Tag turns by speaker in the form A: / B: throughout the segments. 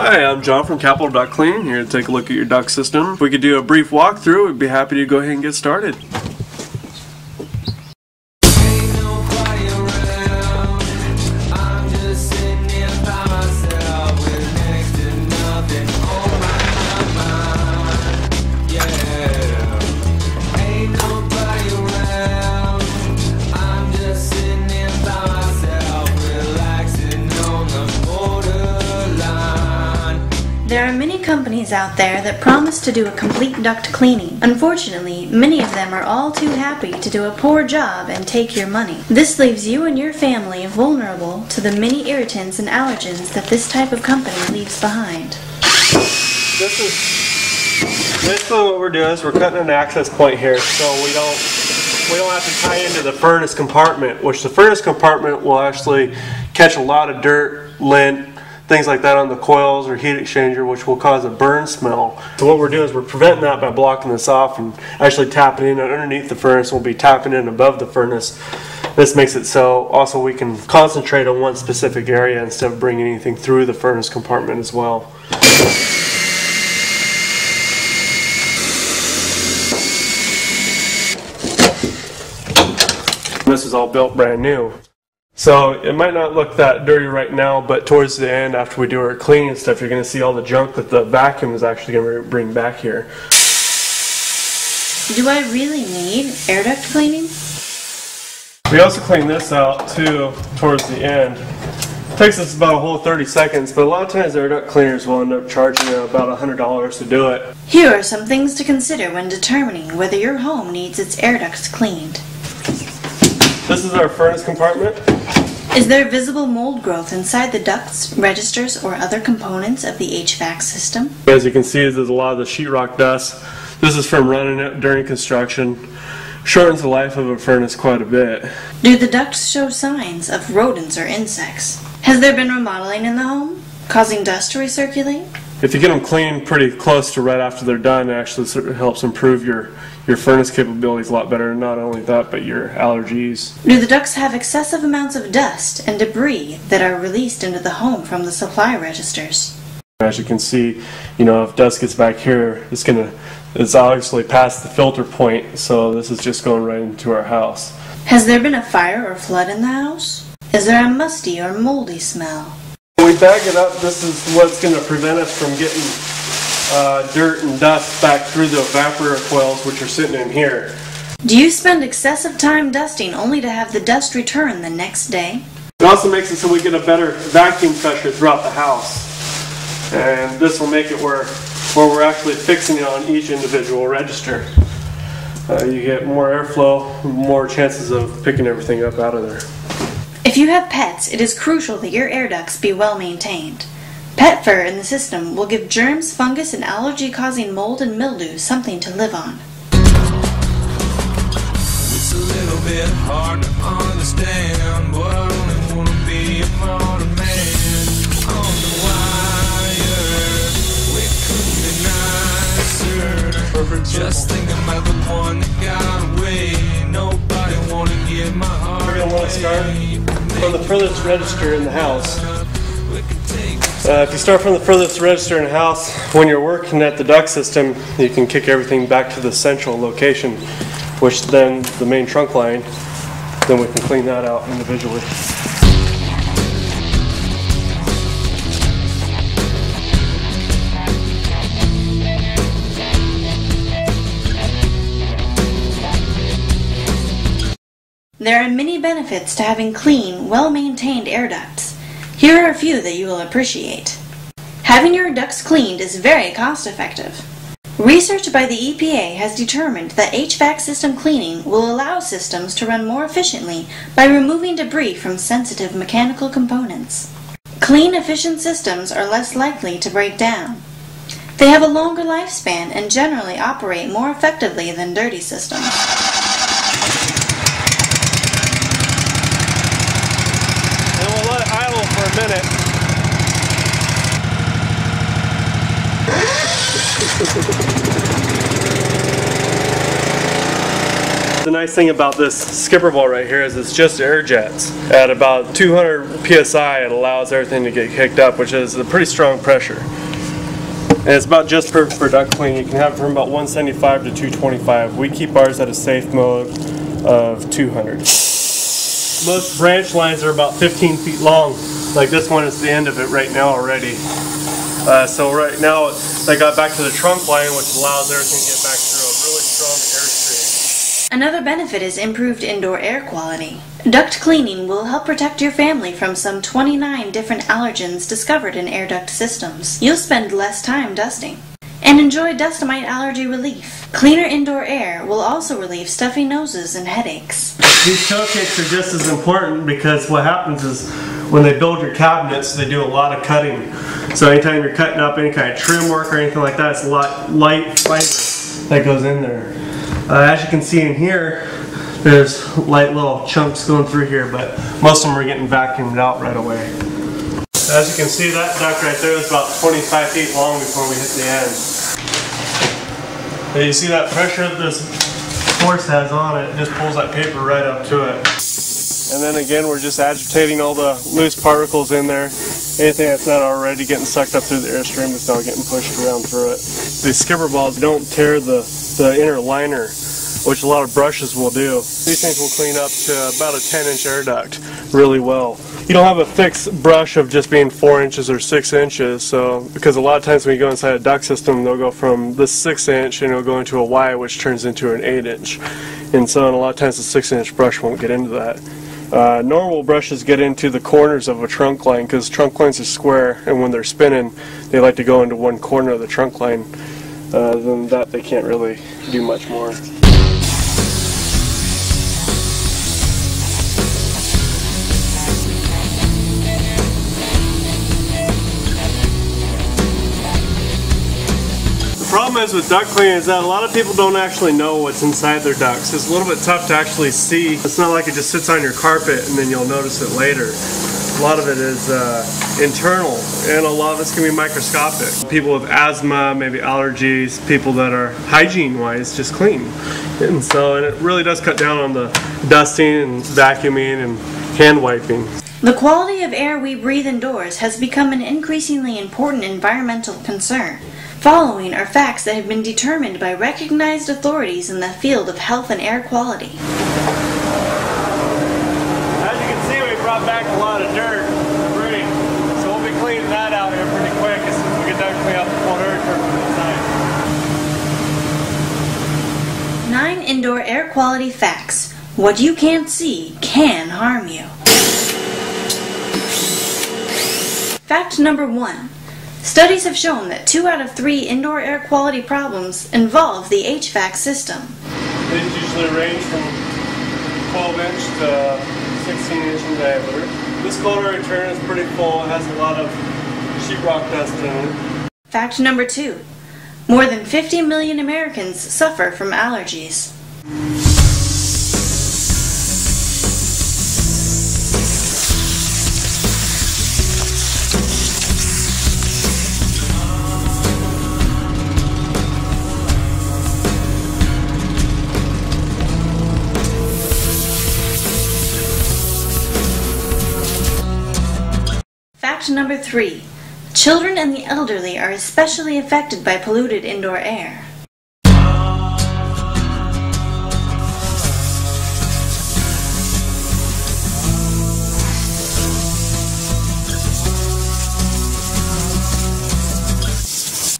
A: Hi, I'm John from Capital Duct Cleaning, here to take a look at your duct system. If we could do a brief walkthrough, we'd be happy to go ahead and get started.
B: There are many companies out there that promise to do a complete duct cleaning. Unfortunately, many of them are all too happy to do a poor job and take your money. This leaves you and your family vulnerable to the many irritants and allergens that this type of company leaves behind.
A: This is basically what we're doing is we're cutting an access point here so we don't have to tie into the furnace compartment, which the furnace compartment will actually catch a lot of dirt, lint, things like that on the coils or heat exchanger, which will cause a burn smell. So what we're doing is we're preventing that by blocking this off and actually tapping in underneath the furnace. We'll be tapping in above the furnace. This makes it so also we can concentrate on one specific area instead of bringing anything through the furnace compartment as well. This is all built brand new. So it might not look that dirty right now, but towards the end, after we do our cleaning and stuff, you're going to see all the junk that the vacuum is actually going to bring back here.
B: Do I really need air duct cleaning?
A: We also clean this out too towards the end. It takes us about a whole 30 seconds, but a lot of times air duct cleaners will end up charging you about $100 to do it.
B: Here are some things to consider when determining whether your home needs its air ducts cleaned.
A: This is our furnace compartment.
B: Is there visible mold growth inside the ducts, registers, or other components of the HVAC system?
A: As you can see, there's a lot of the sheetrock dust. This is from running it during construction. Shortens the life of a furnace quite a bit.
B: Do the ducts show signs of rodents or insects? Has there been remodeling in the home, causing dust to recirculate?
A: If you get them cleaned pretty close to right after they're done, it actually helps improve your furnace capabilities a lot better. And not only that, but your allergies.
B: Do the ducts have excessive amounts of dust and debris that are released into the home from the supply registers?
A: As you can see, if dust gets back here, it's obviously past the filter point, so this is just going right into our house.
B: Has there been a fire or flood in the house? Is there a musty or moldy smell?
A: When we bag it up, this is what's going to prevent us from getting dirt and dust back through the evaporator coils, which are sitting in here.
B: Do you spend excessive time dusting only to have the dust return the next day?
A: It also makes it so we get a better vacuum pressure throughout the house. And this will make it where we're actually fixing it on each individual register. You get more airflow, more chances of picking everything up out of there.
B: If you have pets, it is crucial that your air ducts be well maintained. Pet fur in the system will give germs, fungus, and allergy-causing mold and mildew something to live on.
C: It's a little bit hard to understand, but I only want to be a modern man. On the wire, we couldn't be nicer. Just thinking about the one that got away. Nobody want to give my heart away.
A: We're going to want to start from the furthest register in the house. If you start from the furthest register in the house, when you're working at the duct system, you can kick everything back to the central location, which then the main trunk line, then we can clean that out individually.
B: There are many benefits to having clean, well-maintained air ducts. Here are a few that you will appreciate. Having your ducts cleaned is very cost-effective. Research by the EPA has determined that HVAC system cleaning will allow systems to run more efficiently by removing debris from sensitive mechanical components. Clean, efficient systems are less likely to break down. They have a longer lifespan and generally operate more effectively than dirty systems.
A: And we'll let it idle for a minute. The nice thing about this skipper bowl right here is it's just air jets. At about 200 psi it allows everything to get kicked up, which is a pretty strong pressure. And it's about just perfect for duct cleaning. You can have it from about 175 to 225. We keep ours at a safe mode of 200. Most branch lines are about 15 feet long. Like this one is the end of it right now already. So right now they got back to the trunk line, which allows everything to get back through a really strong airstream.
B: Another benefit is improved indoor air quality. Duct cleaning will help protect your family from some 29 different allergens discovered in air duct systems. You'll spend less time dusting and enjoy dust mite allergy relief. Cleaner indoor air will also relieve stuffy noses and headaches.
A: These toe kicks are just as important because what happens is when they build your cabinets, they do a lot of cutting. So anytime you're cutting up any kind of trim work or anything like that, it's a lot light fiber that goes in there. As you can see in here, there's light little chunks going through here, but most of them are getting vacuumed out right away. As you can see, that duct right there is about 25 feet long before we hit the end. And you see that pressure that this force has on it, just pulls that paper right up to it. And then again, we're just agitating all the loose particles in there. Anything that's not already getting sucked up through the airstream is now getting pushed around through it. These skipper balls don't tear the inner liner, which a lot of brushes will do. These things will clean up to about a 10-inch air duct really well. You don't have a fixed brush of just being 4 inches or 6 inches, so because a lot of times when you go inside a duct system, they'll go from this 6-inch and it'll go into a Y, which turns into an 8-inch. And so a lot of times the 6-inch brush won't get into that. Normal brushes get into the corners of a trunk line because trunk lines are square, and when they're spinning, they like to go into one corner of the trunk line. Than that, they can't really do much more. The problem is with duct cleaning is that a lot of people don't actually know what's inside their ducts. It's a little bit tough to actually see. It's not like it just sits on your carpet and then you'll notice it later. A lot of it is internal, and a lot of it's going to be microscopic. People with asthma, maybe allergies, people that are hygiene-wise just clean. And it really does cut down on the dusting and vacuuming and hand wiping.
B: The quality of air we breathe indoors has become an increasingly important environmental concern. Following are facts that have been determined by recognized authorities in the field of health and air quality.
A: As you can see, we brought back a lot of dirt and debris, so we'll be cleaning that out here pretty quick as soon as we get done cleaning out the cold air from inside.
B: 9 indoor air quality facts. What you can't see can harm you. Fact number 1. Studies have shown that 2 out of 3 indoor air quality problems involve the HVAC system.
A: These usually range from 12-inch to 16-inch in diameter. This cold air return is pretty full. It has a lot of sheetrock dust in it.
B: Fact number 2. More than 50 million Americans suffer from allergies. Fact number 3. Children and the elderly are especially affected by polluted indoor air.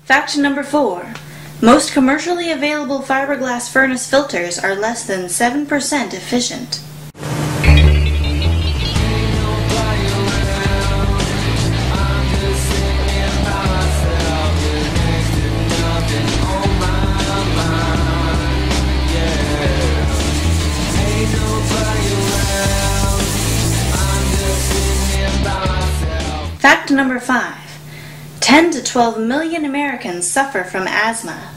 B: Fact number 4. Most commercially available fiberglass furnace filters are less than 7% efficient. Fact number 5. 10 to 12 million Americans suffer from asthma.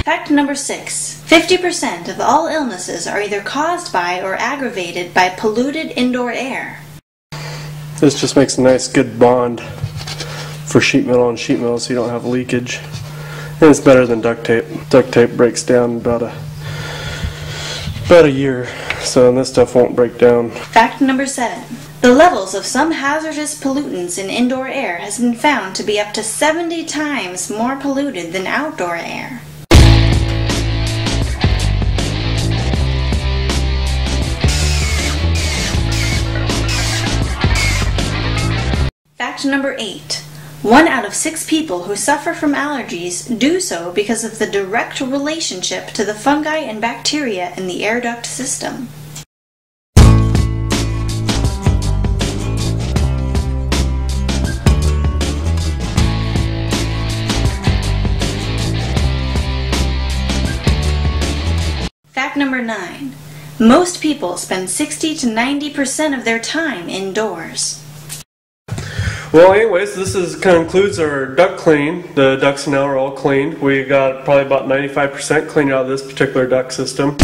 B: Fact number 6. 50% of all illnesses are either caused by or aggravated by polluted indoor air.
A: This just makes a nice good bond for sheet metal and sheet metal so you don't have leakage. And it's better than duct tape. Duct tape breaks down in about a year, so this stuff won't break down.
B: Fact number 7. The levels of some hazardous pollutants in indoor air has been found to be up to 70 times more polluted than outdoor air. Fact number 8. 1 out of 6 people who suffer from allergies do so because of the direct relationship to the fungi and bacteria in the air duct system. Fact number 9. Most people spend 60 to 90% of their time indoors.
A: Well, anyways, this concludes our duct clean. The ducts now are all cleaned. We got probably about 95% cleaned out of this particular duct system.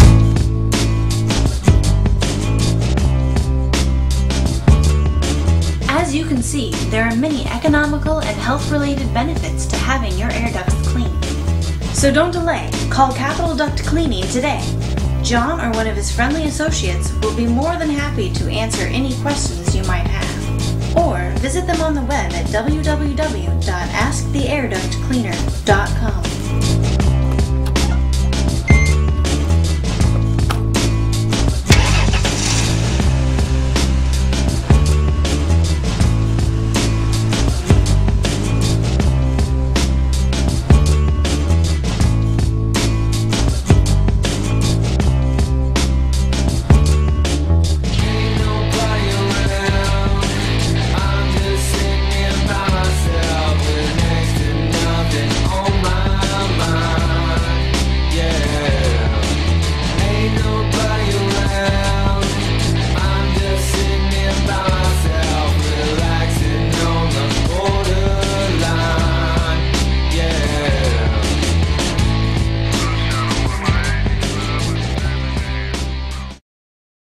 B: As you can see, there are many economical and health-related benefits to having your air ducts cleaned. So don't delay. Call Capital Duct Cleaning today. John or one of his friendly associates will be more than happy to answer any questions you might have. Or visit them on the web at www.asktheairductcleaner.com.